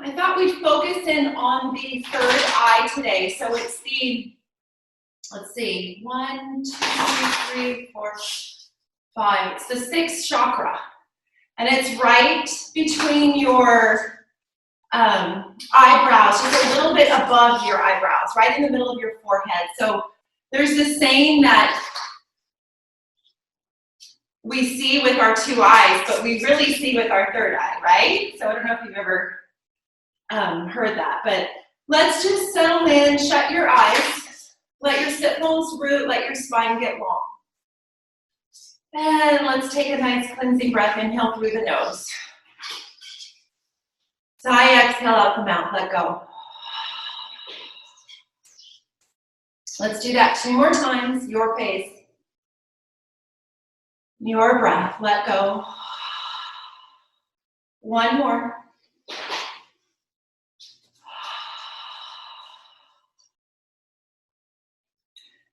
I thought we'd focus in on the third eye today. So it's the, let's see, 1, 2, 3, 4, 5. It's the sixth chakra. And it's right between your eyebrows, just a little bit above your eyebrows, right in the middle of your forehead. So there's this saying that we see with our two eyes, but we really see with our third eye, right? So I don't know if you've ever heard that, but let's just settle in, shut your eyes, let your sit bones root, let your spine get long. And let's take a nice cleansing breath, inhale through the nose. Sigh, exhale out the mouth, let go. Let's do that 2 more times, your pace. Your breath, let go. 1 more.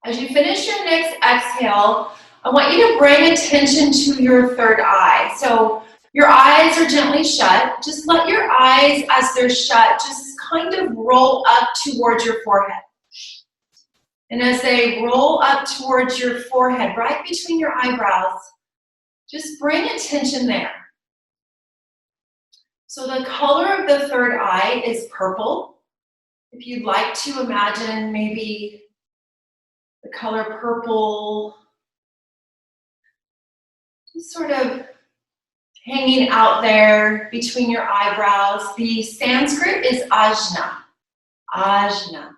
As you finish your next exhale, I want you to bring attention to your third eye. So your eyes are gently shut. Just let your eyes, as they're shut, just kind of roll up towards your forehead. And as they roll up towards your forehead, right between your eyebrows, just bring attention there. So the color of the third eye is purple. If you'd like to imagine maybe the color purple, just sort of hanging out there between your eyebrows. The Sanskrit is ajna. Ajna.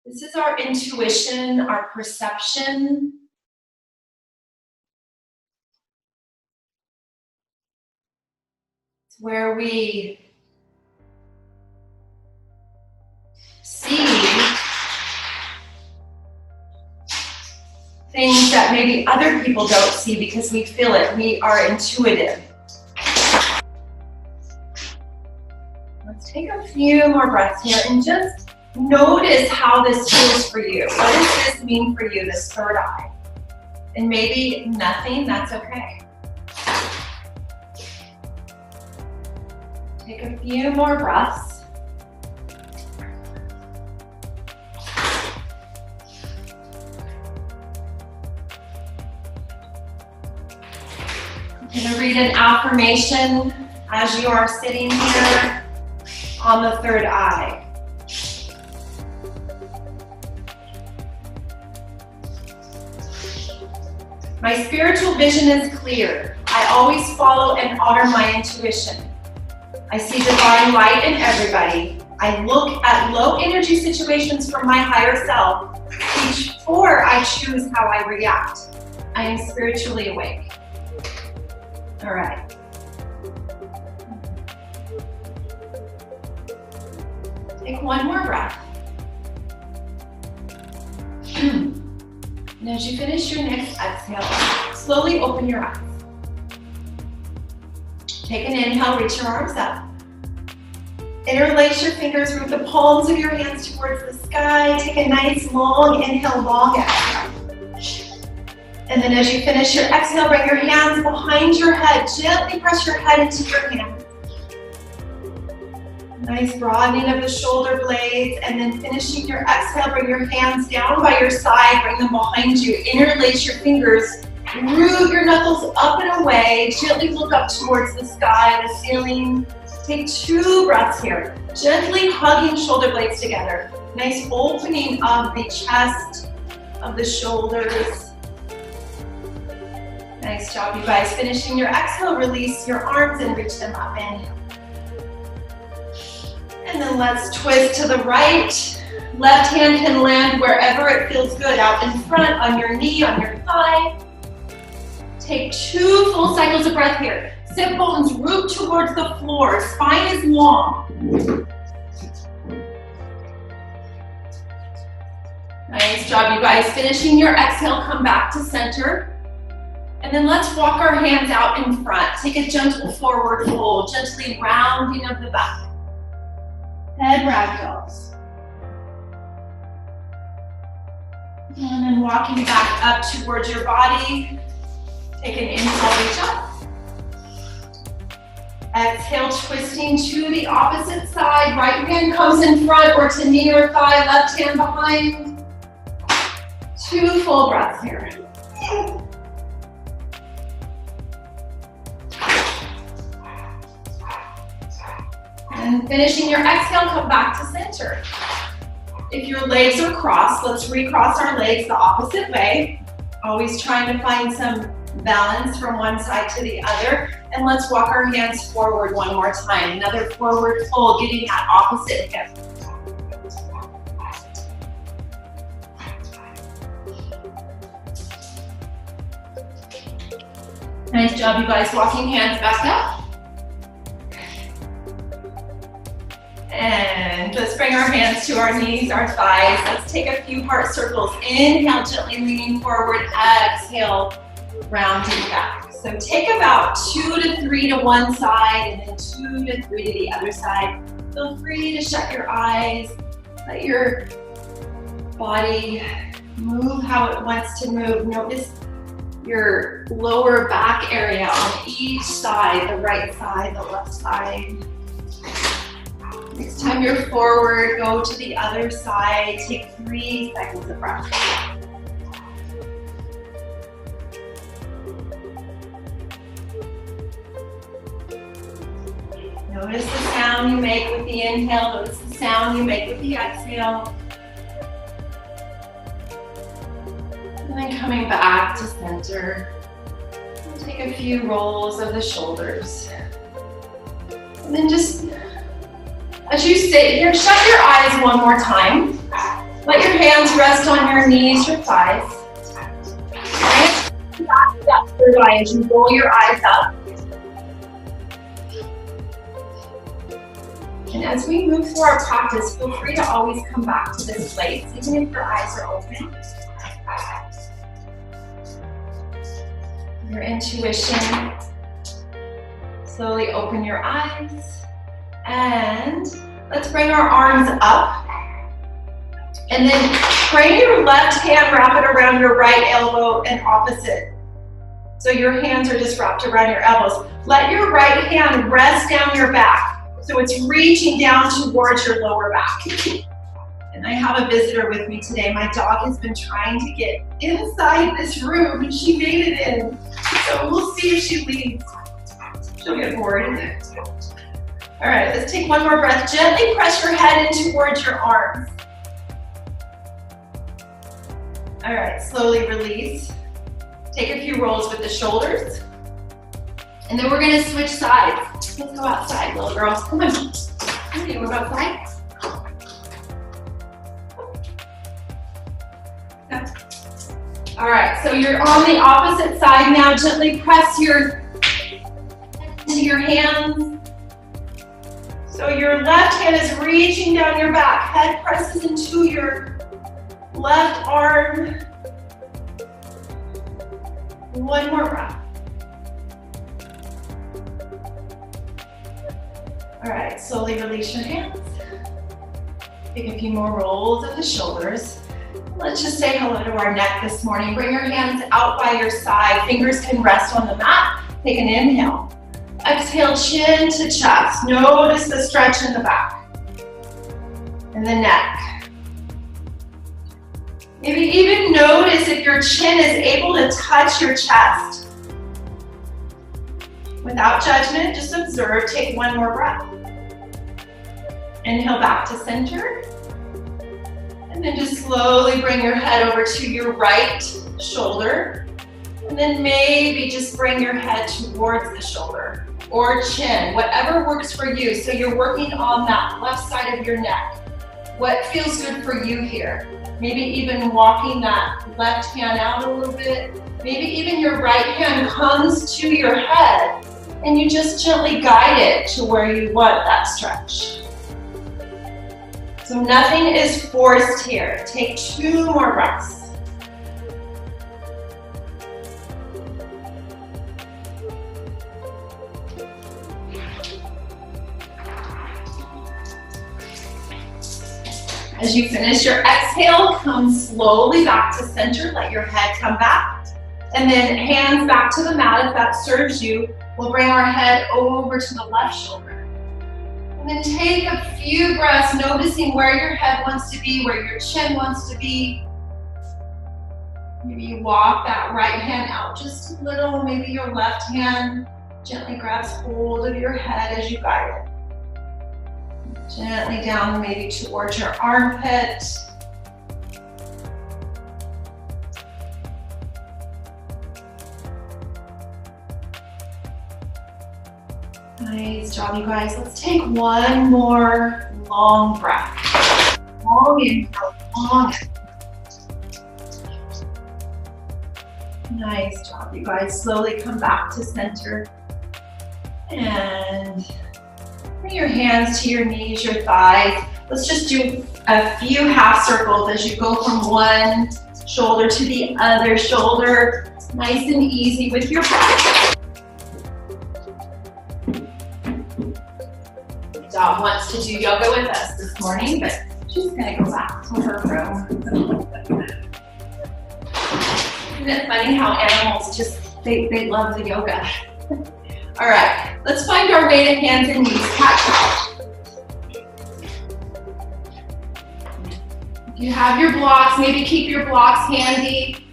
This is our intuition, our perception. It's where we see things that maybe other people don't see because we feel it. We are intuitive. Let's take a few more breaths here and just notice how this feels for you. What does this mean for you, this third eye? And maybe nothing, that's okay. Take a few more breaths. I'm going to read an affirmation as you are sitting here on the third eye. My spiritual vision is clear. I always follow and honor my intuition. I see divine light in everybody. I look at low energy situations from my higher self before I choose how I react. I am spiritually awake. All right. Take 1 more breath. And as you finish your next exhale, slowly open your eyes. Take an inhale, reach your arms up. Interlace your fingers, root the palms of your hands towards the sky. Take a nice long inhale, long exhale. And then as you finish your exhale, bring your hands behind your head. Gently press your head into your hands. Nice broadening of the shoulder blades. And then finishing your exhale, bring your hands down by your side. Bring them behind you. Interlace your fingers. Root your knuckles up and away. Gently look up towards the sky, the ceiling. Take 2 breaths here. Gently hugging shoulder blades together. Nice opening of the chest, of the shoulders. Nice job, you guys. Finishing your exhale, release your arms and reach them up. Inhale. And then let's twist to the right. Left hand can land wherever it feels good. Out in front, on your knee, on your thigh. Take 2 full cycles of breath here. Sit bones root towards the floor. Spine is long. Nice job, you guys. Finishing your exhale, come back to center. And then let's walk our hands out in front. Take a gentle forward fold, gently rounding of the back. Head ragdolls. And then walking back up towards your body. Take an inhale, reach up. Exhale. Exhale, twisting to the opposite side. Right hand comes in front or to knee or thigh, left hand behind. 2 full breaths here. And finishing your exhale, come back to center. If your legs are crossed, let's recross our legs the opposite way. Always trying to find some balance from one side to the other. And let's walk our hands forward one more time. Another forward fold, getting that opposite hip. Nice job, you guys. Walking hands back up. And let's bring our hands to our knees, our thighs. Let's take a few heart circles. Inhale, gently leaning forward. Exhale, rounding back. So take about 2 to 3 to one side and then 2 to 3 to the other side. Feel free to shut your eyes. Let your body move how it wants to move. Notice your lower back area on each side, the right side, the left side. Next time you're forward, go to the other side. Take 3 seconds of breath. Notice the sound you make with the inhale. Notice the sound you make with the exhale. And then coming back to center. Take a few rolls of the shoulders. And then just, as you sit here, shut your eyes one more time. Let your hands rest on your knees or thighs. And back that third eye as you roll your eyes up. And as we move through our practice, feel free to always come back to this place, even if your eyes are open. Your intuition. Slowly open your eyes. And let's bring our arms up. And then bring your left hand, wrap it around your right elbow and opposite. So your hands are just wrapped around your elbows. Let your right hand rest down your back. So it's reaching down towards your lower back. And I have a visitor with me today. My dog has been trying to get inside this room and she made it in. So we'll see if she leaves. She'll get bored. All right, let's take one more breath. Gently press your head in towards your arms. All right, slowly release. Take a few rolls with the shoulders. And then we're gonna switch sides. Let's go outside, little girls. Come on. Okay, we'll go outside. All right, so you're on the opposite side now. Gently press your into your hands. So your left hand is reaching down your back. Head presses into your left arm. One more breath. All right, slowly release your hands. Take a few more rolls of the shoulders. Let's just say hello to our neck this morning. Bring your hands out by your side. Fingers can rest on the mat. Take an inhale. Exhale, chin to chest. Notice the stretch in the back and the neck. Maybe even notice if your chin is able to touch your chest. Without judgment, just observe. Take one more breath. Inhale back to center. And then just slowly bring your head over to your right shoulder. And then maybe just bring your head towards the shoulder or chin, whatever works for you. So you're working on that left side of your neck. What feels good for you here? Maybe even walking that left hand out a little bit. Maybe even your right hand comes to your head and you just gently guide it to where you want that stretch. So nothing is forced here. Take 2 more breaths. As you finish your exhale, come slowly back to center. Let your head come back. And then hands back to the mat if that serves you. We'll bring our head over to the left shoulder. And then take a few breaths, noticing where your head wants to be, where your chin wants to be. Maybe you walk that right hand out just a little. Maybe your left hand gently grabs hold of your head as you guide it. Gently down, maybe towards your armpit. Nice job, you guys. Let's take one more long breath. Long inhale, long exhale. Nice job, you guys. Slowly come back to center. And bring your hands to your knees, your thighs. Let's just do a few half circles as you go from one shoulder to the other shoulder. Nice and easy with your breath. Dog wants to do yoga with us this morning, but she's gonna go back to her room. Isn't it funny how animals just, they love the yoga. All right, let's find our way to hands and knees, cat-cow. If you have your blocks, maybe keep your blocks handy.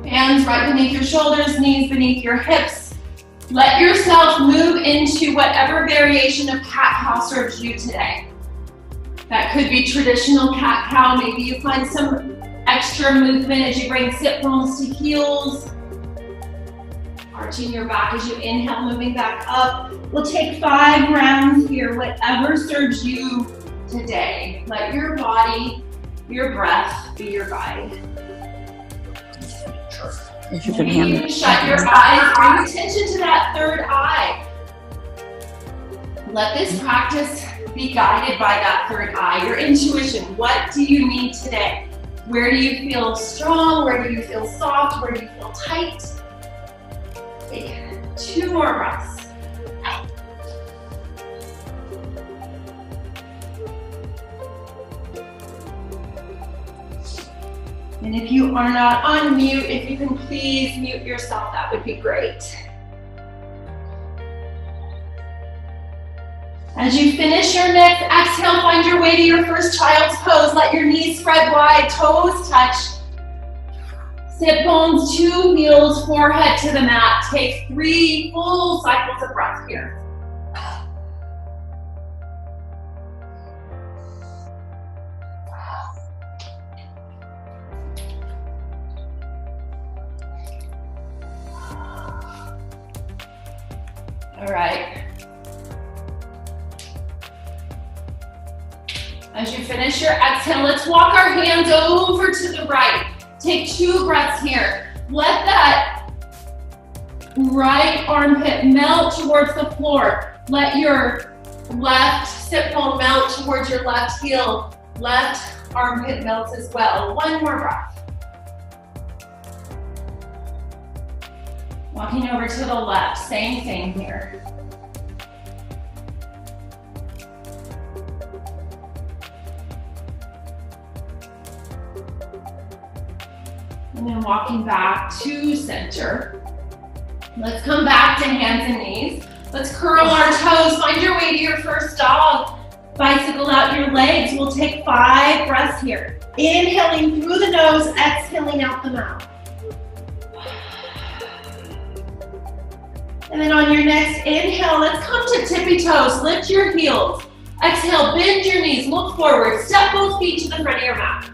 Hands right beneath your shoulders, knees beneath your hips. Let yourself move into whatever variation of cat-cow serves you today. That could be traditional cat-cow. Maybe you find some extra movement as you bring sit bones to heels. Arching your back as you inhale, moving back up. We'll take 5 rounds here, whatever serves you today. Let your body, your breath be your guide. If you can handle it. Shut your eyes, bring attention to that third eye. Let this practice be guided by that third eye, your intuition. What do you need today? Where do you feel strong? Where do you feel soft? Where do you feel tight? Take 2 more breaths. And if you are not on mute, if you can please mute yourself, that would be great. As you finish your next exhale, find your way to your first child's pose. Let your knees spread wide, toes touch. Sit bones to heels, forehead to the mat. Take 3 full cycles of breath here. All right. As you finish your exhale, let's walk our hands over to the right. Take 2 breaths here. Let that right armpit melt towards the floor. Let your left sit bone melt towards your left heel. Left armpit melts as well. 1 more breath. Walking over to the left, same thing here. And then walking back to center. Let's come back to hands and knees. Let's curl our toes, find your way to your first dog. Bicycle out your legs. We'll take 5 breaths here. Inhaling through the nose, exhaling out the mouth. And then on your next inhale, let's come to tippy toes. Lift your heels. Exhale, bend your knees, look forward. Step both feet to the front of your mat.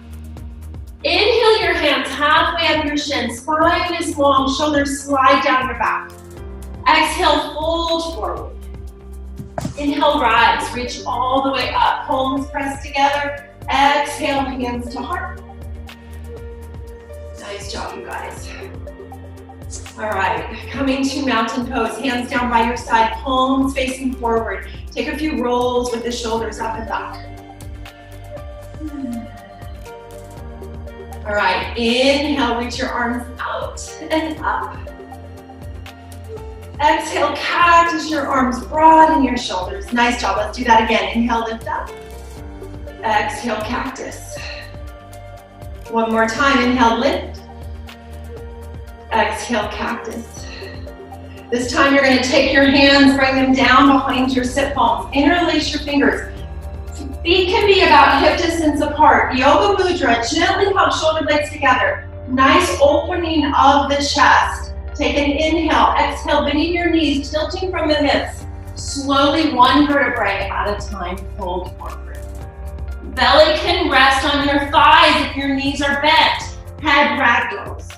Inhale your hands halfway up your shins. Spine is long, shoulders slide down your back. Exhale, fold forward. Inhale, rise. Reach all the way up. Palms pressed together. Exhale, hands to heart. Nice job, you guys. All right, coming to mountain pose. Hands down by your side, palms facing forward. Take a few rolls with the shoulders up and back. All right, inhale, reach your arms out and up. Exhale, cactus your arms broad and your shoulders. Nice job, let's do that again. Inhale, lift up. Exhale, cactus. One more time, inhale, lift. Exhale, cactus. This time you're going to take your hands, bring them down behind your sit bones. Interlace your fingers. Feet can be about hip distance apart. Yoga mudra, gently hug shoulder blades together. Nice opening of the chest. Take an inhale, exhale, bending your knees, tilting from the hips. Slowly, one vertebrae at a time, fold forward. Belly can rest on your thighs if your knees are bent. Head ragdolls.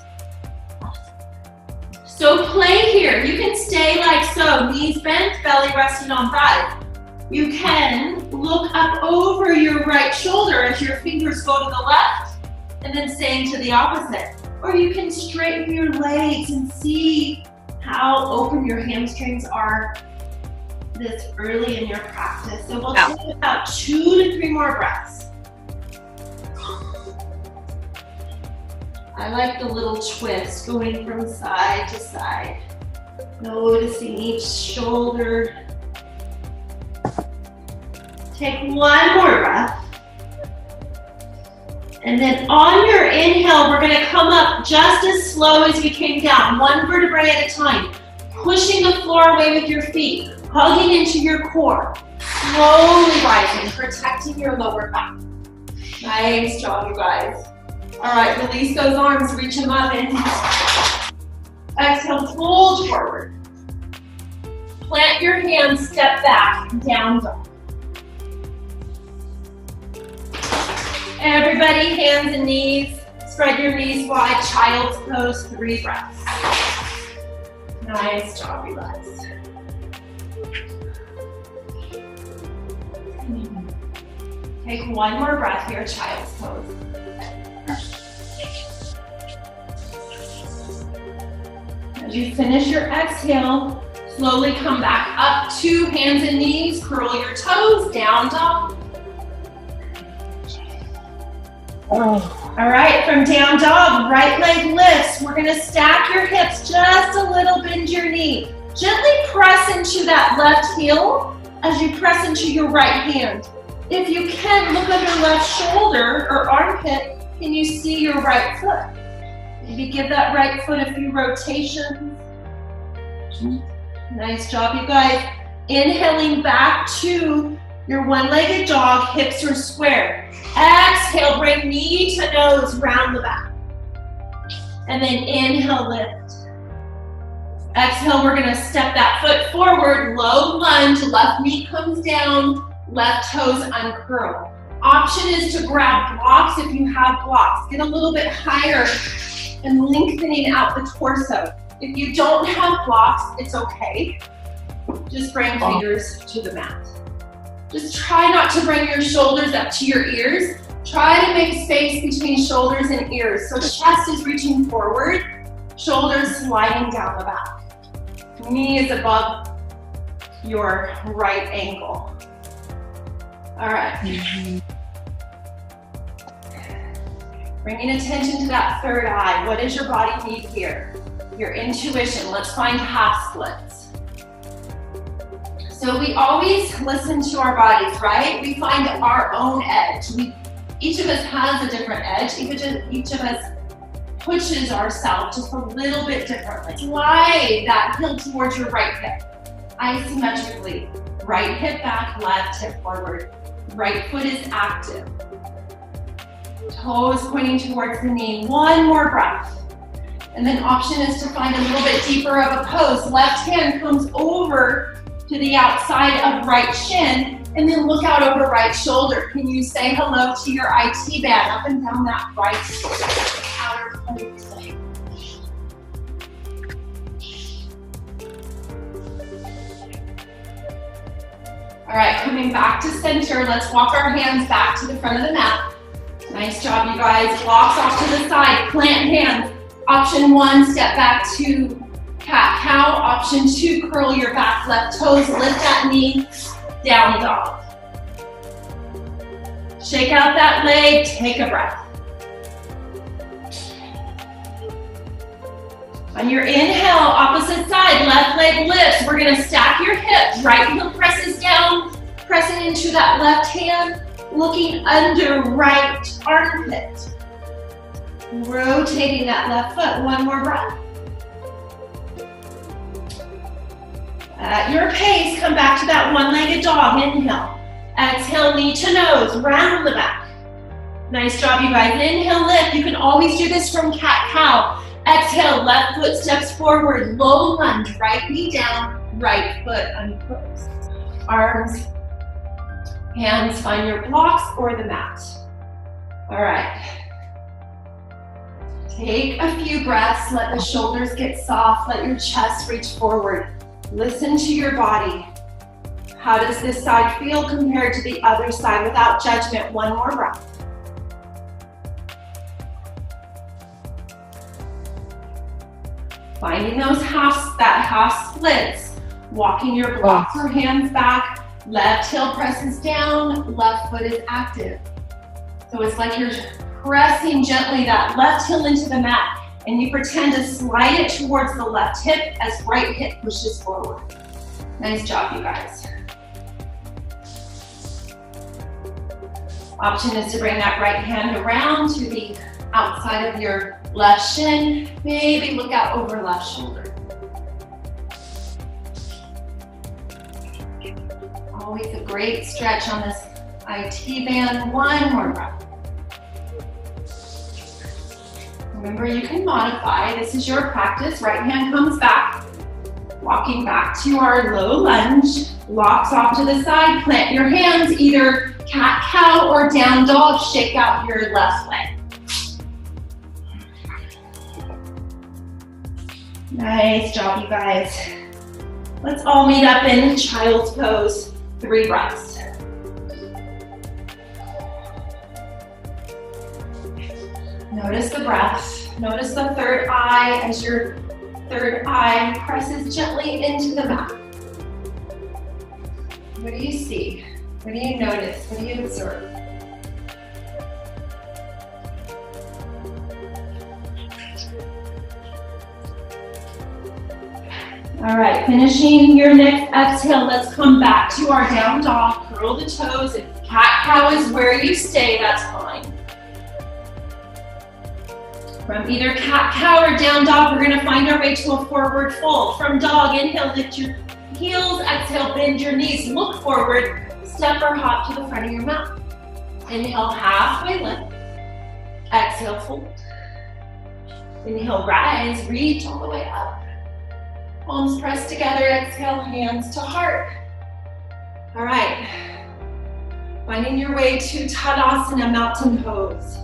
So play here. You can stay like so, knees bent, belly resting on thighs. You can look up over your right shoulder as your fingers go to the left and then staying to the opposite. Or you can straighten your legs and see how open your hamstrings are this early in your practice. So we'll take about 2 to 3 more breaths. I like the little twist going from side to side. Noticing each shoulder. Take 1 more breath. And then on your inhale, we're gonna come up just as slow as we came down, 1 vertebrae at a time. Pushing the floor away with your feet, hugging into your core. Slowly rising, protecting your lower back. Nice job, you guys. All right, release those arms, reach them up, inhale. Exhale, fold forward. Plant your hands, step back, down dog. Everybody, hands and knees. Spread your knees wide, child's pose, 3 breaths. Nice job, you guys. Take 1 more breath here, child's pose. As you finish your exhale, slowly come back up to hands and knees, curl your toes, down dog. All right, from down dog, right leg lifts. We're gonna stack your hips just a little, bend your knee. Gently press into that left heel as you press into your right hand. If you can, look at your left shoulder or armpit. Can you see your right foot? Maybe give that right foot a few rotations. Nice job, you guys. Inhaling back to your 1-legged dog, hips are square. Exhale, bring knee to nose, round the back. And then inhale, lift. Exhale, we're gonna step that foot forward, low lunge, left knee comes down, left toes uncurl. Option is to grab blocks if you have blocks. Get a little bit higher and lengthening out the torso. If you don't have blocks, it's okay. Just bring fingers to the mat. Just try not to bring your shoulders up to your ears. Try to make space between shoulders and ears. So chest is reaching forward, shoulders sliding down the back. Knee is above your right ankle. All right. Bringing attention to that third eye. What does your body need here? Your intuition. Let's find half splits. So we always listen to our bodies, right? We find our own edge. Each of us has a different edge. Each of us pushes ourselves just a little bit differently. Slide that heel towards your right hip. Isometrically. Right hip back, left hip forward. Right foot is active. Toes pointing towards the knee. 1 more breath. And then option is to find a little bit deeper of a pose. Left hand comes over to the outside of right shin, and then look out over right shoulder. Can you say hello to your IT band up and down that right shoulder? Outer plate. All right, coming back to center. Let's walk our hands back to the front of the mat. Nice job, you guys. Blocks off to the side, plant hands. Option 1, step back to cat-cow. Option 2, curl your back left toes, lift that knee, down dog. Shake out that leg, take a breath. On your inhale, opposite side, left leg lifts. We're gonna stack your hips, right heel presses down, pressing into that left hand, looking under right armpit. Rotating that left foot, 1 more breath. At your pace, come back to that one-legged dog. Inhale. Exhale, knee to nose, round the back. Nice job, you guys. Inhale, lift. You can always do this from cat-cow. Exhale, left foot steps forward, low lunge, right knee down, right foot uncrossed. Arms, hands, find your blocks or the mat. All right. Take a few breaths, let the shoulders get soft, let your chest reach forward. Listen to your body. How does this side feel compared to the other side without judgment? One more breath. Finding those half splits, walking your blocks or hands back, left heel presses down, left foot is active. So it's like you're pressing gently that left heel into the mat and you pretend to slide it towards the left hip as right hip pushes forward. Nice job, you guys. Option is to bring that right hand around to the outside of your left shin. Maybe look out over left shoulder. Always a great stretch on this IT band. One more breath. Remember, you can modify. This is your practice. Right hand comes back. Walking back to our low lunge. Locks off to the side. Plant your hands, either cat-cow or down dog. Shake out your left leg. Nice job, you guys. Let's all meet up in child's pose. 3 breaths. Notice the breath. Notice the third eye as your third eye presses gently into the mat. What do you see? What do you notice? What do you observe? All right, finishing your next exhale, let's come back to our down dog. Curl the toes. If cat-cow is where you stay, that's fine. From either cat-cow or down dog, we're gonna find our way to a forward fold. From dog, inhale, lift your heels. Exhale, bend your knees, look forward. Step or hop to the front of your mat. Inhale, halfway lift. Exhale, fold. Inhale, rise, reach all the way up. Palms pressed together, exhale, hands to heart. All right. Finding your way to Tadasana, mountain pose.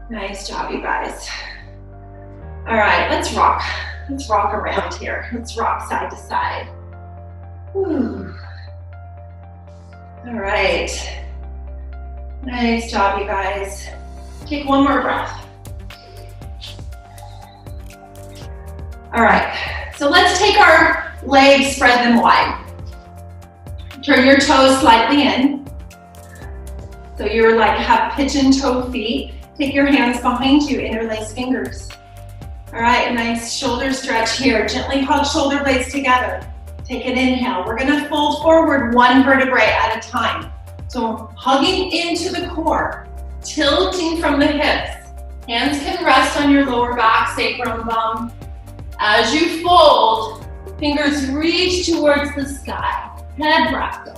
Nice job, you guys. All right, let's rock. Let's rock around here. Let's rock side to side. Whew. All right. Nice job, you guys. Take one more breath. All right, so let's take our legs, spread them wide. Turn your toes slightly in. So you're like have pigeon toe feet. Take your hands behind you, interlace fingers. All right, nice shoulder stretch here. Gently hug shoulder blades together. Take an inhale. We're gonna fold forward one vertebrae at a time. So hugging into the core, tilting from the hips. Hands can rest on your lower back, sacrum bum. As you fold, fingers reach towards the sky. Head fractal.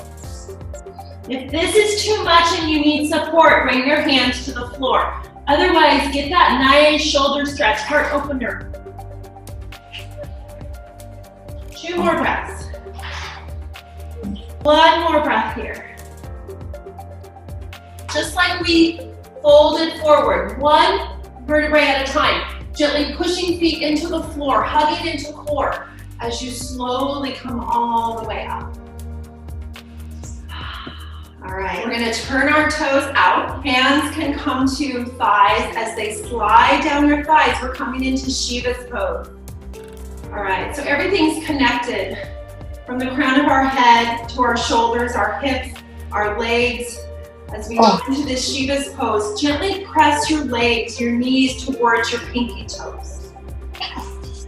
If this is too much and you need support, bring your hands to the floor. Otherwise, get that nice shoulder stretch, heart opener. 2 more breaths. 1 more breath here. Just like we folded forward, 1 vertebrae at a time. Gently pushing feet into the floor, hugging into core as you slowly come all the way up. All right, we're gonna turn our toes out. Hands can come to thighs as they slide down your thighs. We're coming into Shiva's pose. All right, so everything's connected from the crown of our head to our shoulders, our hips, our legs. As we go into this Shiva's pose, gently press your legs, your knees towards your pinky toes.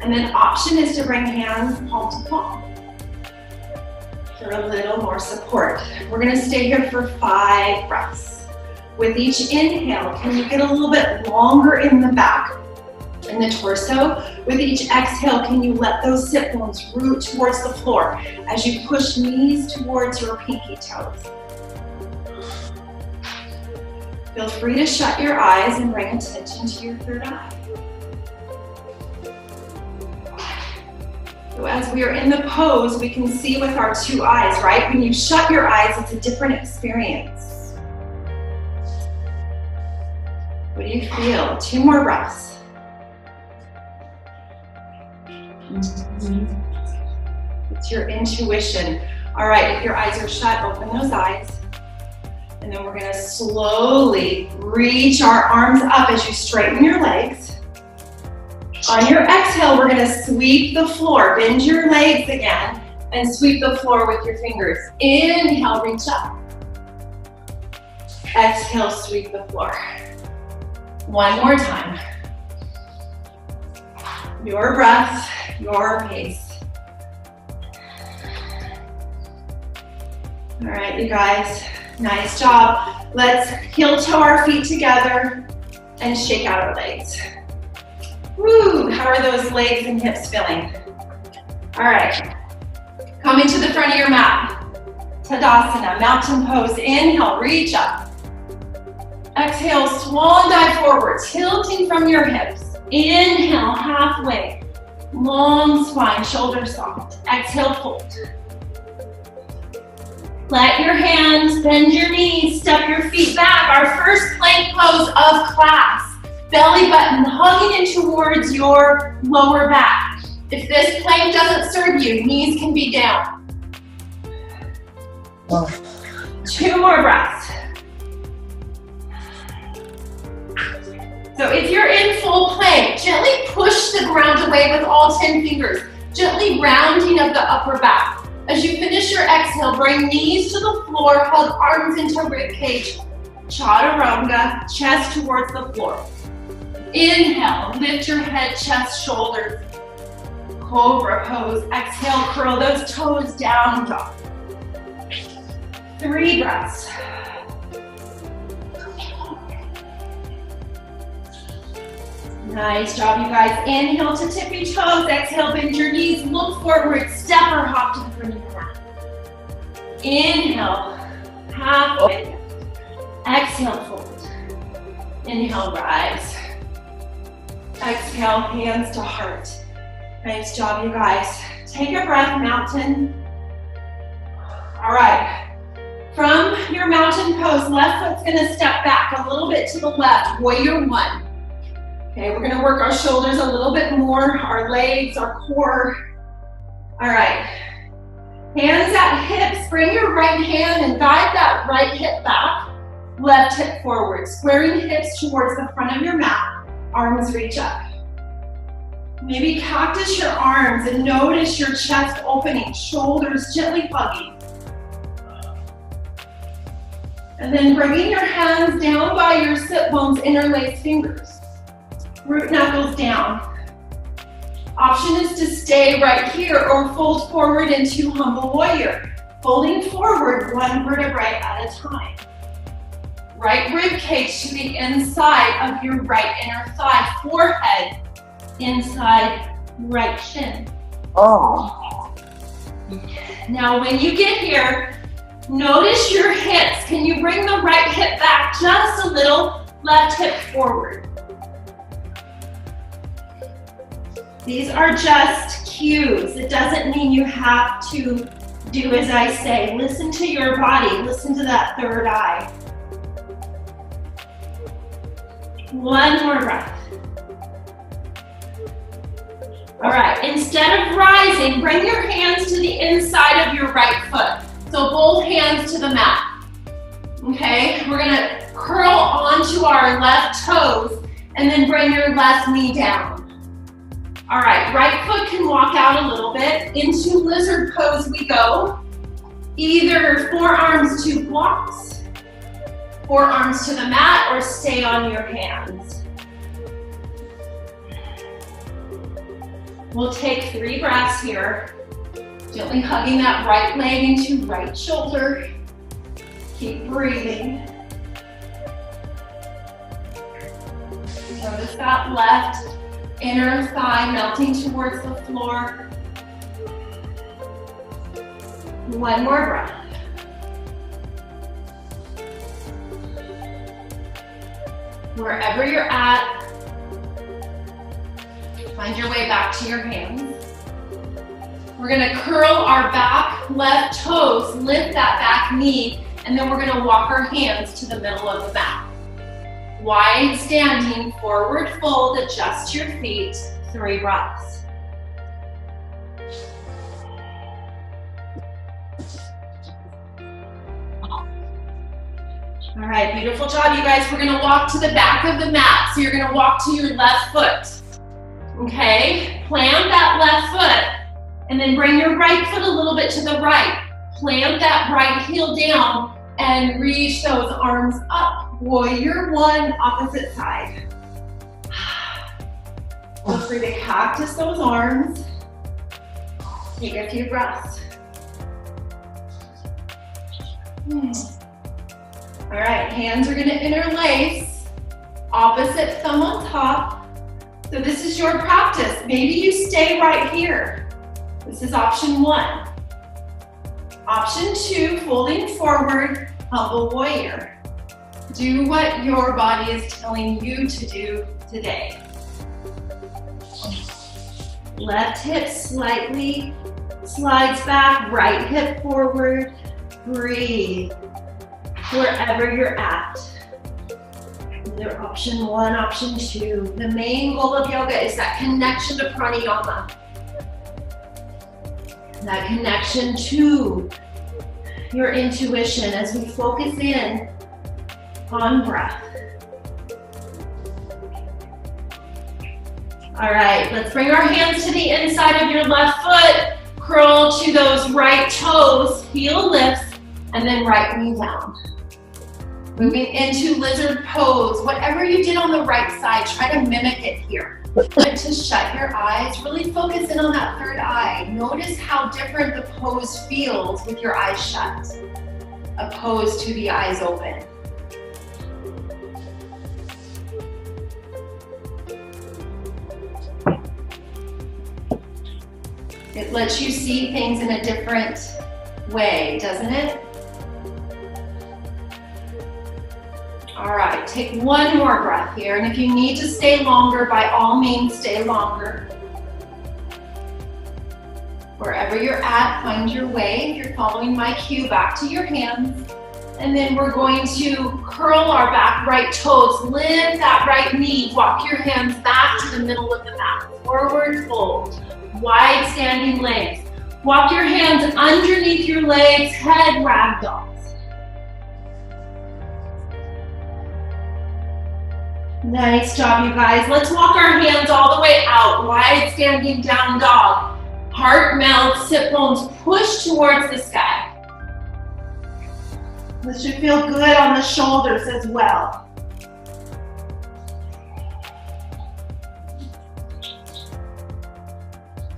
And then option is to bring hands palm to palm for a little more support. We're gonna stay here for 5 breaths. With each inhale, can you get a little bit longer in the back? in the torso. With each exhale, can you let those sit bones root towards the floor as you push knees towards your pinky toes. Feel free to shut your eyes and bring attention to your third eye. So as we are in the pose, we can see with our two eyes, right? When you shut your eyes, it's a different experience. What do you feel? 2 more breaths. It's your intuition. All right, if your eyes are shut, open those eyes. And then we're gonna slowly reach our arms up as you straighten your legs. On your exhale, we're gonna sweep the floor. Bend your legs again and sweep the floor with your fingers. Inhale, reach up. Exhale, sweep the floor. One more time. Your breath, your pace. All right, you guys, nice job. Let's heel toe our feet together and shake out our legs. Woo, how are those legs and hips feeling? All right, coming to the front of your mat. Tadasana, mountain pose. Inhale, reach up. Exhale, swan dive forward, tilting from your hips. Inhale, halfway. Long spine, shoulders soft. Exhale, fold. Let your hands bend your knees, step your feet back. Our first plank pose of class. Belly button hugging in towards your lower back. If this plank doesn't serve you, knees can be down. 2 more breaths. So if you're in full plank, gently push the ground away with all 10 fingers. Gently rounding of the upper back. As you finish your exhale, bring knees to the floor, hug arms into rib cage. Chaturanga, chest towards the floor. Inhale, lift your head, chest, shoulders. Cobra pose. Exhale, curl those toes down, dog. 3 breaths. Nice job, you guys. Inhale to tippy toes. Exhale, bend your knees. Look forward. Step or hop to the front of your mat. Inhale, halfway. Exhale, fold. Inhale, rise. Exhale, hands to heart. Nice job, you guys. Take a breath, mountain. All right. From your mountain pose, left foot's gonna step back a little bit to the left, warrior 1. Okay, we're gonna work our shoulders a little bit more, our legs, our core. All right. Hands at hips, bring your right hand and guide that right hip back, left hip forward, squaring hips towards the front of your mat, arms reach up. Maybe cactus your arms and notice your chest opening, shoulders gently hugging. And then bringing your hands down by your sit bones, interlace fingers. Root knuckles down. Option is to stay right here or fold forward into humble warrior. Folding forward 1 vertebrae at a time. Right rib cage to the inside of your right inner thigh. Forehead inside right shin. Oh. Now when you get here, notice your hips. Can you bring the right hip back just a little, left hip forward? These are just cues. It doesn't mean you have to do as I say. Listen to your body. Listen to that third eye. 1 more breath. All right, instead of rising, bring your hands to the inside of your right foot. So both hands to the mat. Okay, we're gonna curl onto our left toes and then bring your left knee down. All right, right foot can walk out a little bit. Into lizard pose we go. Either forearms to blocks, forearms to the mat, or stay on your hands. We'll take 3 breaths here. Gently hugging that right leg into right shoulder. Keep breathing. Notice that left Inner thigh melting towards the floor. One more breath. Wherever you're at, find your way back to your hands. We're gonna curl our back left toes, lift that back knee, and then we're gonna walk our hands to the middle of the mat. Wide standing, forward fold, adjust your feet, 3 breaths. All right, beautiful job, you guys. We're gonna walk to the back of the mat. So you're gonna walk to your left foot. Okay, plant that left foot and then bring your right foot a little bit to the right. Plant that right heel down and reach those arms up. Warrior 1, opposite side. Feel free to cactus those arms. Take a few breaths. All right, hands are gonna interlace, opposite thumb on top. So this is your practice. Maybe you stay right here. This is option 1. Option 2, folding forward, humble warrior. Do what your body is telling you to do today. Left hip slightly slides back, right hip forward. Breathe wherever you're at. Either option 1, option 2. The main goal of yoga is that connection to pranayama. That connection to your intuition as we focus in on breath. All right, let's bring our hands to the inside of your left foot. Curl to those right toes, heel lifts, and then right knee down. Moving into lizard pose. Whatever you did on the right side, try to mimic it here. To shut your eyes, really focus in on that third eye. Notice how different the pose feels with your eyes shut, opposed to the eyes open. It lets you see things in a different way, doesn't it? All right, take one more breath here, and if you need to stay longer, by all means, stay longer. Wherever you're at, find your way. If you're following my cue, back to your hands. And then we're going to curl our back right toes, lift that right knee, walk your hands back to the middle of the mat. Forward fold, wide standing legs. Walk your hands underneath your legs, head ragdoll. Nice job, you guys. Let's walk our hands all the way out, wide standing down dog. Heart melts, sit bones push towards the sky. This should feel good on the shoulders as well.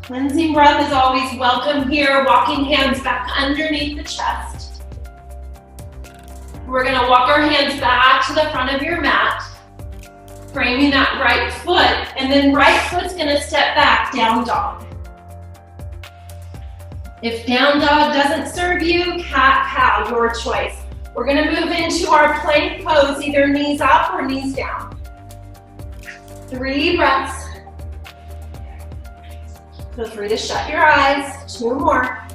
Cleansing breath is always welcome here. Walking hands back underneath the chest. We're gonna walk our hands back to the front of your mat. Framing that right foot, and then right foot's gonna step back, down dog. If down dog doesn't serve you, cat cow, your choice. We're gonna move into our plank pose, either knees up or knees down. 3 breaths. Feel free to shut your eyes, 2 more.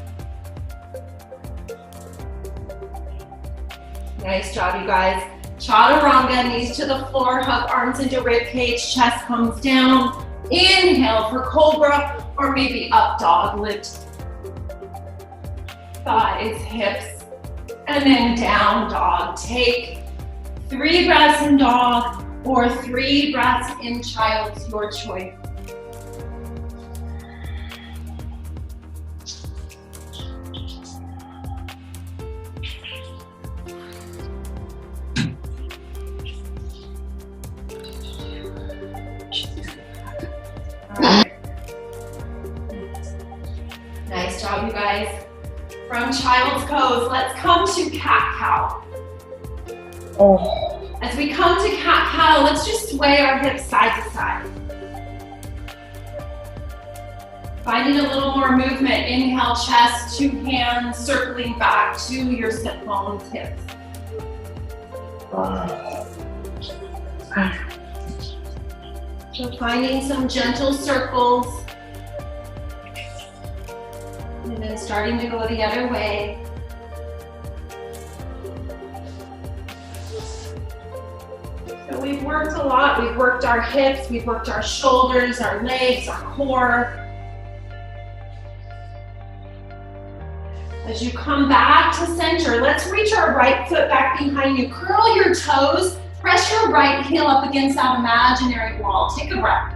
Nice job, you guys. Chaturanga, knees to the floor, hug arms into rib cage, chest comes down. Inhale for cobra, or maybe up dog, lift thighs, hips, and then down dog. Take 3 breaths in dog, or 3 breaths in child's, your choice. Nice job, you guys. From child's pose, let's come to cat cow. As we come to cat cow, let's just sway our hips side to side. Finding a little more movement. Inhale, chest, 2 hands, circling back to your sit bones, hips. So finding some gentle circles. And then starting to go the other way. So we've worked a lot. We've worked our hips, we've worked our shoulders, our legs, our core. As you come back to center, let's reach our right foot back behind you. Curl your toes, press your right heel up against that imaginary wall. Take a breath.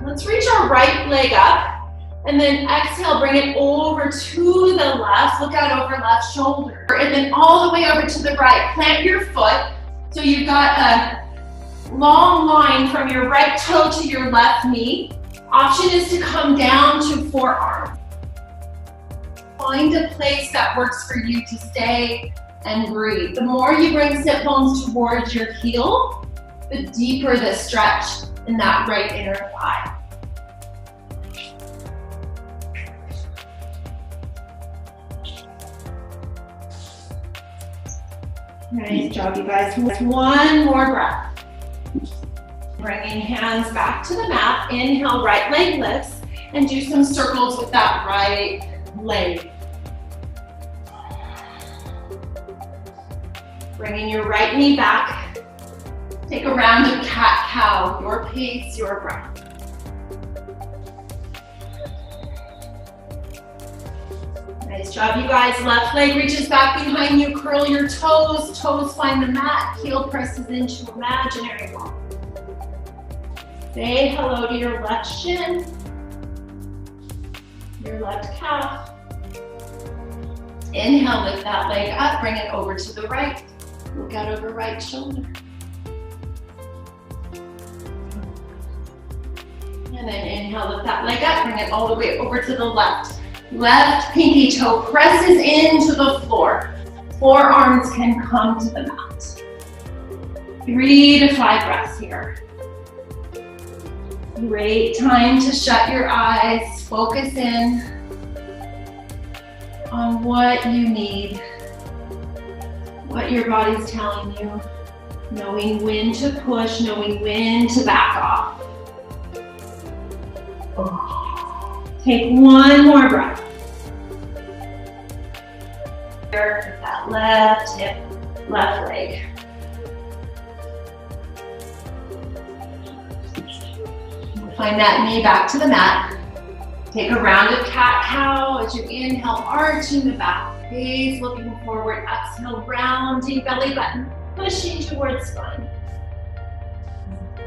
Let's reach our right leg up, and then exhale, bring it over to the left. Look out over left shoulder. And then all the way over to the right. Plant your foot, so you've got a long line from your right toe to your left knee. Option is to come down to forearm. Find a place that works for you to stay and breathe. The more you bring sit bones towards your heel, the deeper the stretch in that right inner thigh. Nice job, you guys. One more breath. Bringing hands back to the mat. Inhale, right leg lifts, and do some circles with that right leg. Bringing your right knee back. Take a round of cat-cow. Your pace, your breath. Nice job, you guys. Left leg reaches back behind you. Curl your toes. Toes find the mat. Heel presses into imaginary wall. Say hello to your left shin, your left calf. Inhale, lift that leg up, bring it over to the right. Look out over right shoulder. And then inhale, lift that leg up, bring it all the way over to the left. Left pinky toe presses into the floor. Forearms can come to the mat. 3 to 5 breaths here. Great time to shut your eyes, focus in on what you need, what your body's telling you, knowing when to push, knowing when to back off. Take one more breath. With that left hip, left leg. Find that knee back to the mat. Take a round of cat-cow as you inhale, arching the back, gaze looking forward, exhale, rounding belly button, pushing towards spine.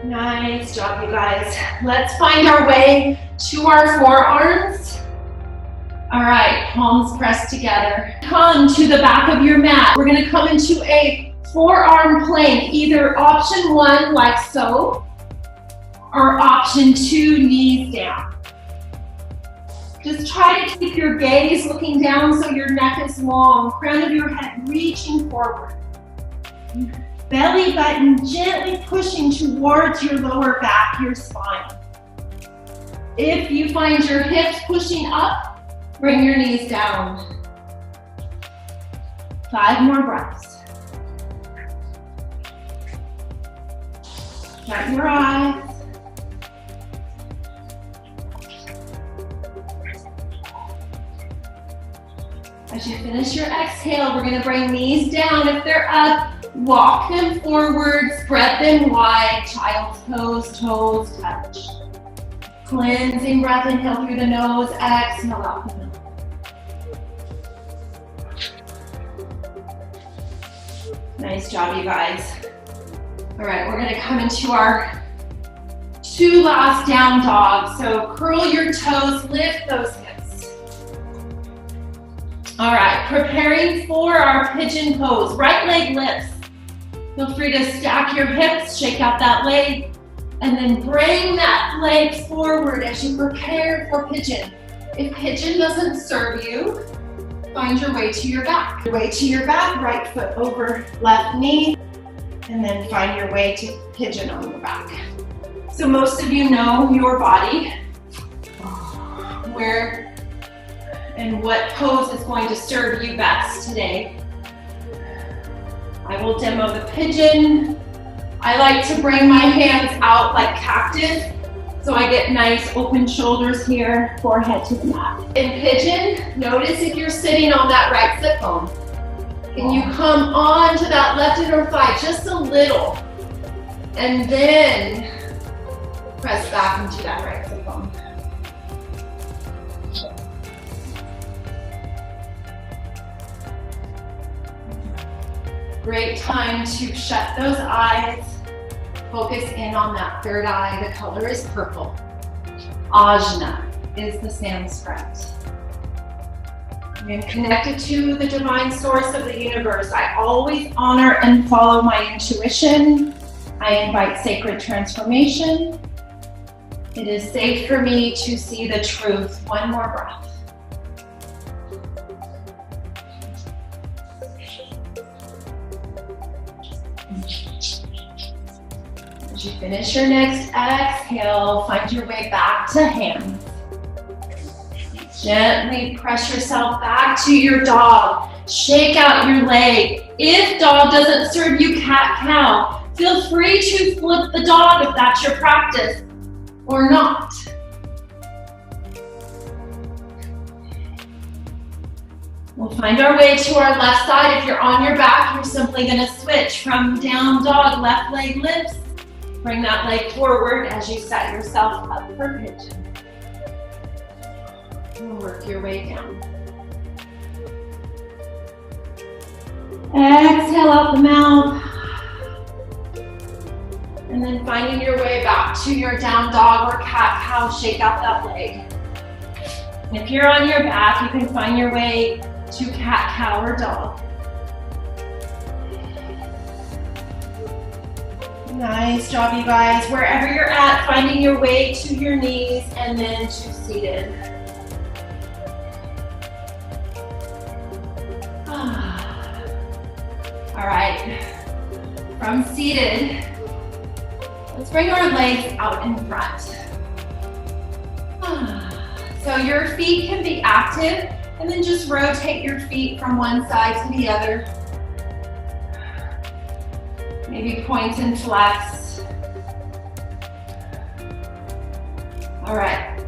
Nice job, you guys. Let's find our way to our forearms. All right, palms pressed together. Come to the back of your mat. We're gonna come into a forearm plank, either option 1, like so, or option 2, knees down. Just try to keep your gaze looking down so your neck is long, crown of your head reaching forward. Belly button gently pushing towards your lower back, your spine. If you find your hips pushing up, bring your knees down. 5 more breaths. Shut your eyes. As you finish your exhale, we're gonna bring knees down. If they're up, walk them forward, spread them wide, child's pose, toes touch. Cleansing breath, inhale through the nose, exhale out the mouth. Nice job, you guys. All right, we're gonna come into our 2 last down dogs. So curl your toes, lift those hips. All right, preparing for our pigeon pose. Right leg lifts. Feel free to stack your hips, shake out that leg, and then bring that leg forward as you prepare for pigeon. If pigeon doesn't serve you, find your way to your back. Your way to your back, right foot over left knee, and then find your way to pigeon on the back. So most of you know your body, where and what pose is going to serve you best today. I will demo the pigeon. I like to bring my hands out like cactus, so I get nice open shoulders here, forehead to the mat. In pigeon, notice if you're sitting on that right sit bone. Can you come on to that left inner thigh just a little, and then press back into that right sit bone. Great time to shut those eyes. Focus in on that third eye. The color is purple. Ajna is the Sanskrit. I'm connected to the divine source of the universe. I always honor and follow my intuition. I invite sacred transformation. It is safe for me to see the truth. One more breath. As you finish your next exhale, find your way back to hands. Gently press yourself back to your dog. Shake out your leg. If dog doesn't serve you, cat-cow. Feel free to flip the dog if that's your practice, or not. We'll find our way to our left side. If you're on your back, you're simply going to switch from down dog, left leg lifts. Bring that leg forward as you set yourself up for pigeon. And work your way down. Exhale out the mouth. And then finding your way back to your down dog or cat cow, shake out that leg. And if you're on your back, you can find your way to cat cow or dog. Nice job, you guys. Wherever you're at, finding your way to your knees and then to seated. All right, from seated, let's bring our legs out in front. So your feet can be active, and then just rotate your feet from one side to the other. Maybe point and flex. All right.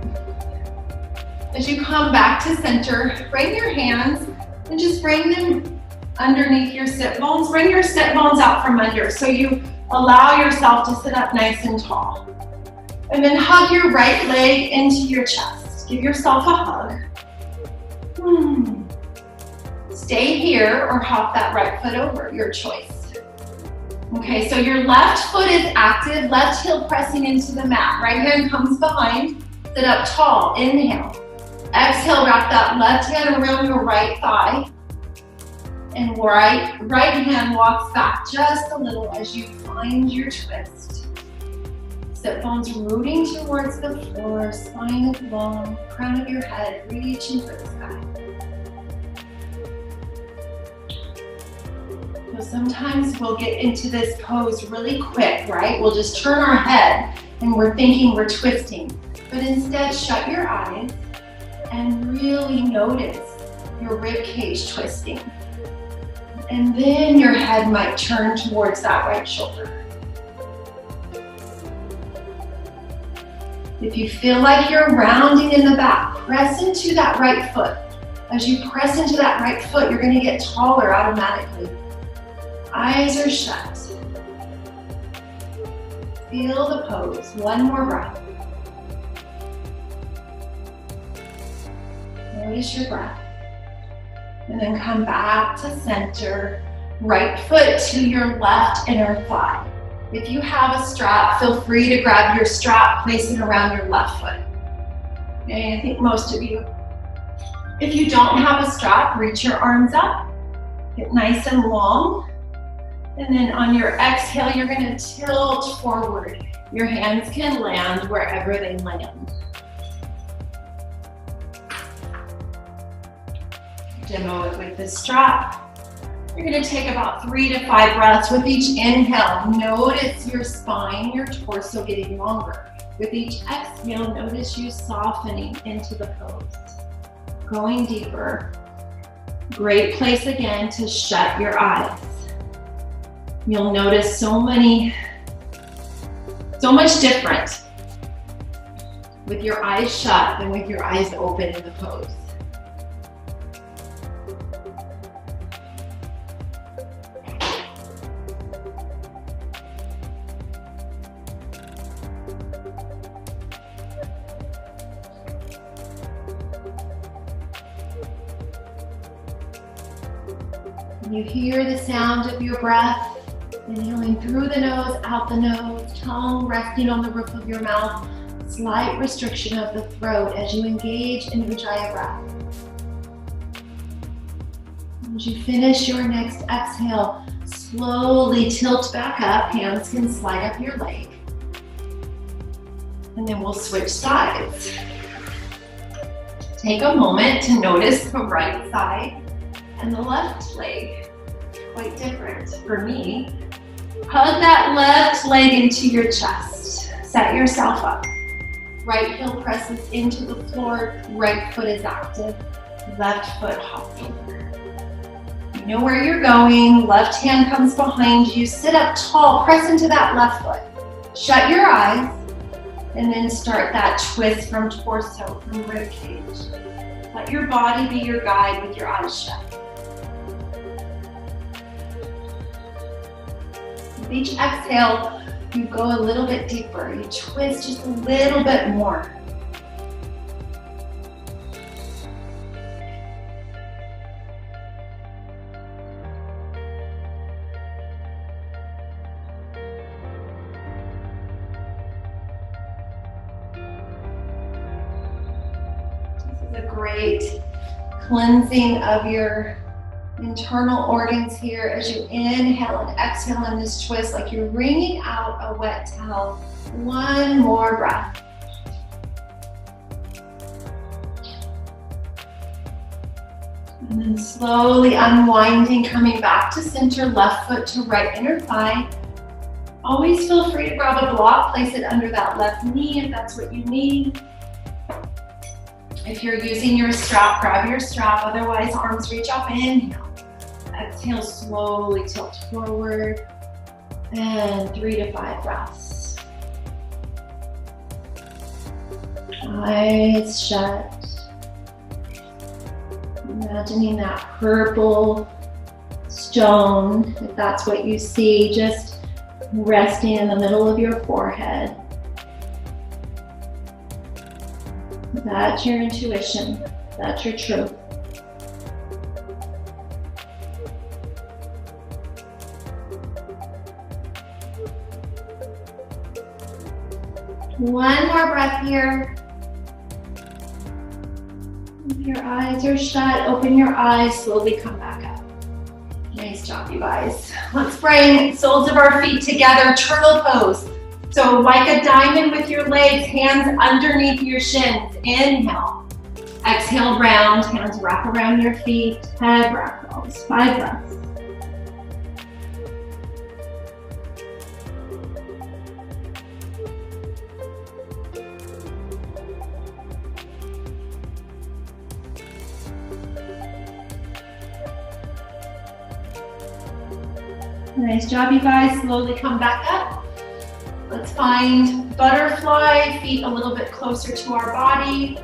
As you come back to center, bring your hands and just bring them underneath your sit bones. Bring your sit bones out from under so you allow yourself to sit up nice and tall. And then hug your right leg into your chest. Give yourself a hug. Stay here or hop that right foot over, your choice. Okay, so your left foot is active, left heel pressing into the mat. Right hand comes behind, sit up tall, inhale. Exhale, wrap that left hand around your right thigh. And right hand walks back just a little as you find your twist. Sit bones rooting towards the floor, spine is long, crown of your head reaching for the sky. So sometimes we'll get into this pose really quick, right? We'll just turn our head and we're thinking we're twisting. But instead, shut your eyes and really notice your rib cage twisting. And then your head might turn towards that right shoulder. If you feel like you're rounding in the back, press into that right foot. As you press into that right foot, you're going to get taller automatically. Eyes are shut. Feel the pose. One more breath. Notice your breath. And then come back to center. Right foot to your left inner thigh. If you have a strap, feel free to grab your strap, place it around your left foot. Okay, I think most of you. If you don't have a strap, reach your arms up. Get nice and long. And then on your exhale, you're going to tilt forward. Your hands can land wherever they land. Demo it with the strap. You're going to take about 3 to 5 breaths with each inhale. Notice your spine, your torso getting longer. With each exhale, notice you softening into the pose. Going deeper. Great place again to shut your eyes. You'll notice so much different with your eyes shut than with your eyes open in the pose. You hear the sound of your breath, inhaling through the nose, out the nose, tongue resting on the roof of your mouth, slight restriction of the throat as you engage in Ujjayi breath. As you finish your next exhale, slowly tilt back up, hands can slide up your leg. And then we'll switch sides. Take a moment to notice the right side and the left leg. Quite different for me. Hug that left leg into your chest. Set yourself up. Right heel presses into the floor. Right foot is active. Left foot hops over. You know where you're going. Left hand comes behind you. Sit up tall. Press into that left foot. Shut your eyes. And then start that twist from torso, from rib cage. Let your body be your guide with your eyes shut. With each exhale, you go a little bit deeper. You twist just a little bit more. This is a great cleansing of your internal organs here as you inhale and exhale in this twist, like you're wringing out a wet towel. One more breath. And then slowly unwinding, coming back to center, left foot to right inner thigh. Always feel free to grab a block, place it under that left knee if that's what you need. If you're using your strap, grab your strap, otherwise arms reach up, inhale. Exhale, slowly tilt forward, and 3 to 5 breaths. Eyes shut. Imagining that purple stone, if that's what you see, just resting in the middle of your forehead. That's your intuition. That's your truth. One more breath here. If your eyes are shut, open your eyes, slowly come back up. Nice job, you guys. Let's bring soles of our feet together, turtle pose. So like a diamond with your legs, hands underneath your shins. Inhale. Exhale, round, hands wrap around your feet, head wrap rolls. 5 breaths. Nice job, you guys. Slowly come back up. Let's find butterfly, feet a little bit closer to our body.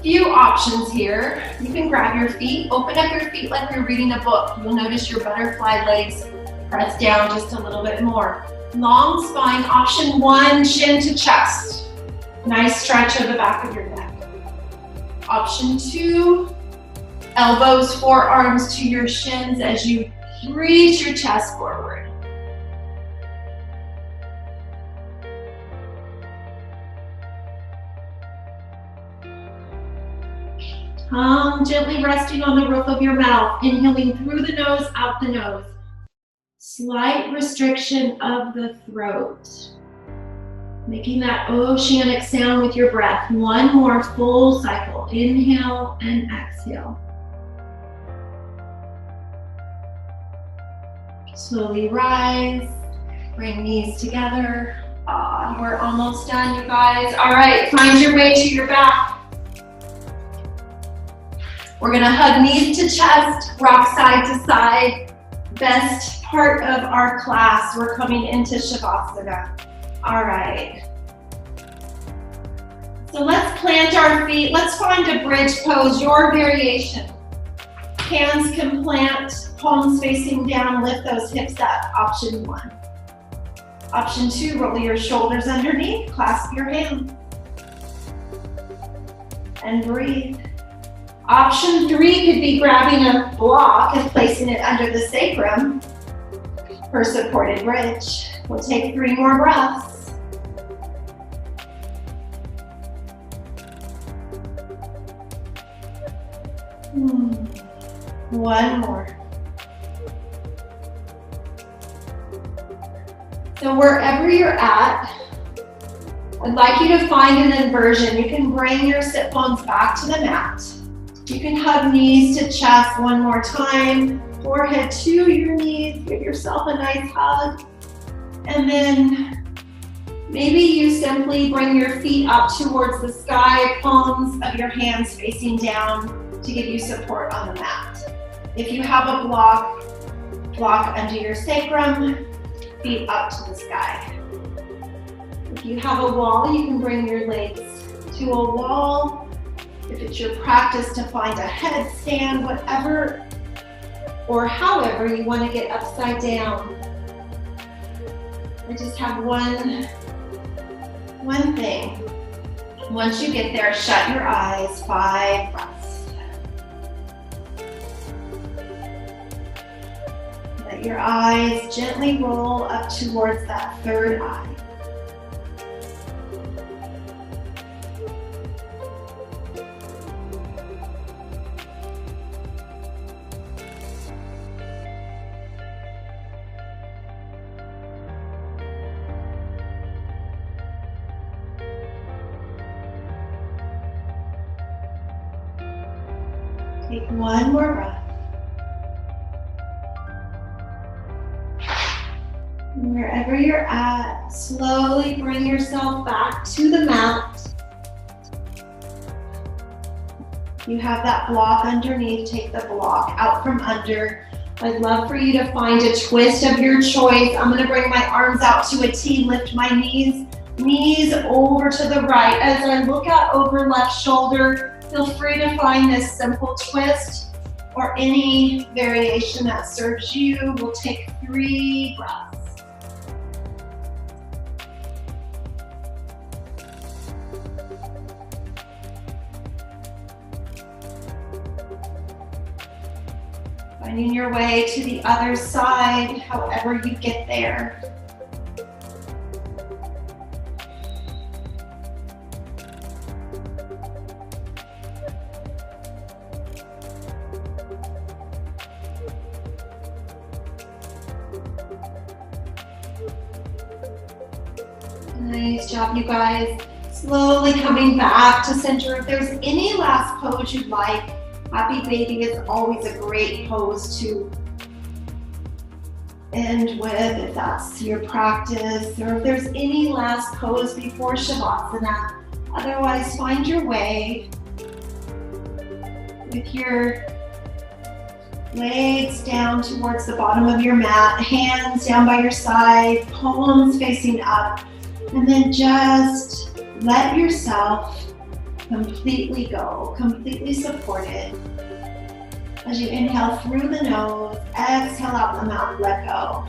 Few options here. You can grab your feet, open up your feet like you're reading a book. You'll notice your butterfly legs press down just a little bit more. Long spine, option 1, chin to chest. Nice stretch of the back of your neck. Option 2, elbows, forearms to your shins as you reach your chest forward. Tongue gently resting on the roof of your mouth, inhaling through the nose, out the nose. Slight restriction of the throat. Making that oceanic sound with your breath. One more full cycle. Inhale and exhale. Slowly rise, bring knees together. We're almost done, you guys. All right, find your way to your back. We're gonna hug knees to chest, rock side to side. Best part of our class. We're coming into Shavasana. All right. So let's plant our feet. Let's find a bridge pose, your variation. Hands can plant, palms facing down, lift those hips up, option 1. Option 2, roll your shoulders underneath, clasp your hands. And breathe. Option 3 could be grabbing a block and placing it under the sacrum for supported bridge. We'll take 3 more breaths. One more. So wherever you're at, I'd like you to find an inversion. You can bring your sit bones back to the mat. You can hug knees to chest one more time. Forehead to your knees. Give yourself a nice hug. And then maybe you simply bring your feet up towards the sky, palms of your hands facing down to give you support on the mat. If you have a block under your sacrum, feet up to the sky. If you have a wall, you can bring your legs to a wall. If it's your practice to find a headstand, whatever or however you want to get upside down. I just have one thing. Once you get there, shut your eyes, 5 breaths. Let your eyes gently roll up towards that third eye. Take one more breath. And wherever you're at, slowly bring yourself back to the mat. You have that block underneath, take the block out from under. I'd love for you to find a twist of your choice. I'm gonna bring my arms out to a T, lift my knees over to the right. As I look out over left shoulder, feel free to find this simple twist or any variation that serves you. We'll take 3 breaths. Finding your way to the other side, however you get there. Nice job, you guys. Slowly coming back to center. If there's any last pose you'd like, Happy Baby is always a great pose to end with, if that's your practice, or if there's any last pose before Shavasana. Otherwise, find your way with your legs down towards the bottom of your mat, hands down by your side, palms facing up. And then just let yourself completely go, completely supported. As you inhale through the nose, exhale out the mouth, let go.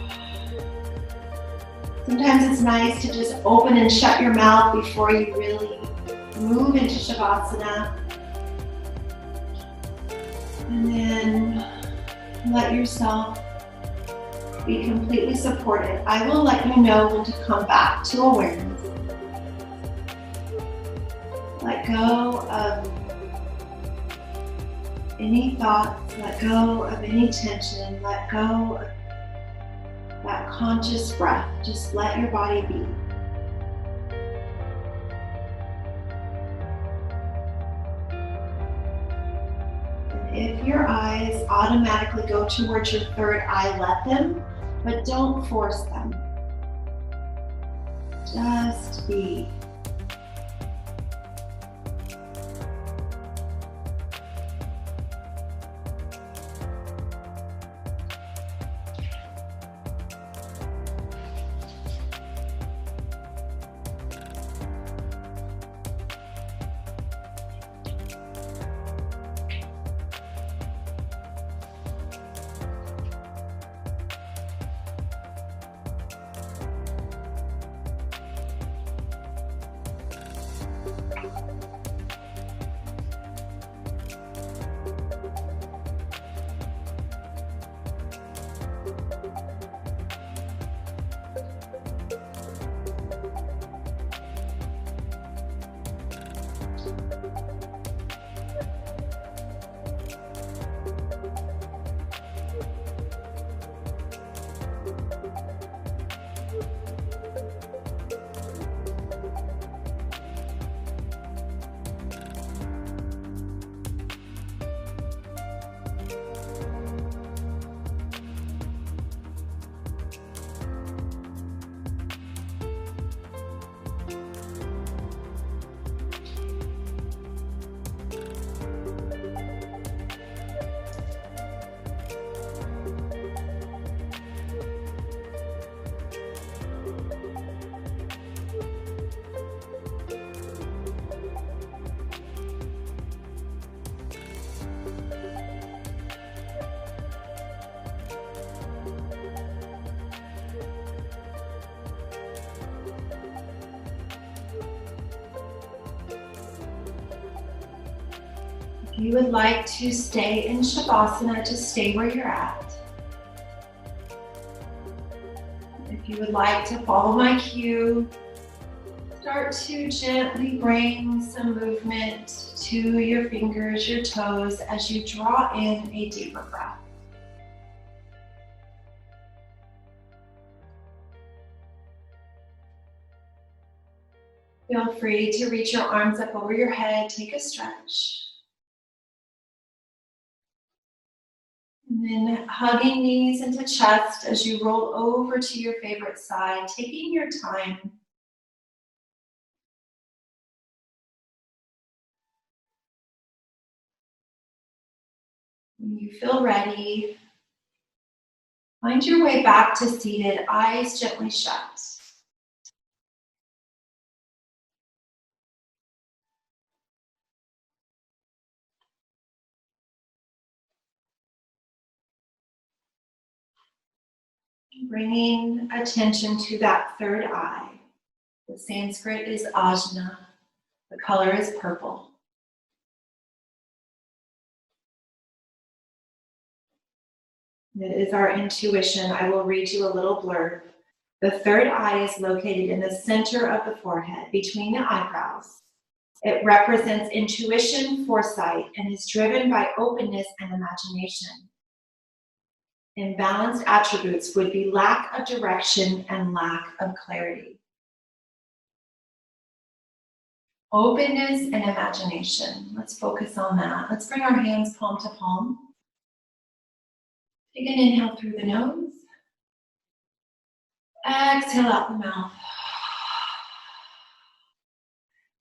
Sometimes it's nice to just open and shut your mouth before you really move into Shavasana. And then let yourself be completely supported. I will let you know when to come back to awareness. Let go of any thoughts, let go of any tension, let go of that conscious breath. Just let your body be. And if your eyes automatically go towards your third eye, let them. but don't force them. Just be. If you would like to stay in Shavasana, just stay where you're at. If you would like to follow my cue, start to gently bring some movement to your fingers, your toes, as you draw in a deeper breath. Feel free to reach your arms up over your head, take a stretch. And then hugging knees into chest as you roll over to your favorite side, taking your time. When you feel ready, find your way back to seated, eyes gently shut. Bringing attention to that third eye. The Sanskrit is ajna. The color is purple. It is our intuition. I will read you a little blurb. The third eye is located in the center of the forehead, between the eyebrows. It represents intuition, foresight, and is driven by openness and imagination. Imbalanced attributes would be lack of direction and lack of clarity. Openness and imagination. Let's focus on that. Let's bring our hands palm to palm. Take an inhale through the nose. Exhale out the mouth.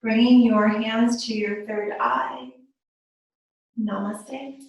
Bringing your hands to your third eye. Namaste.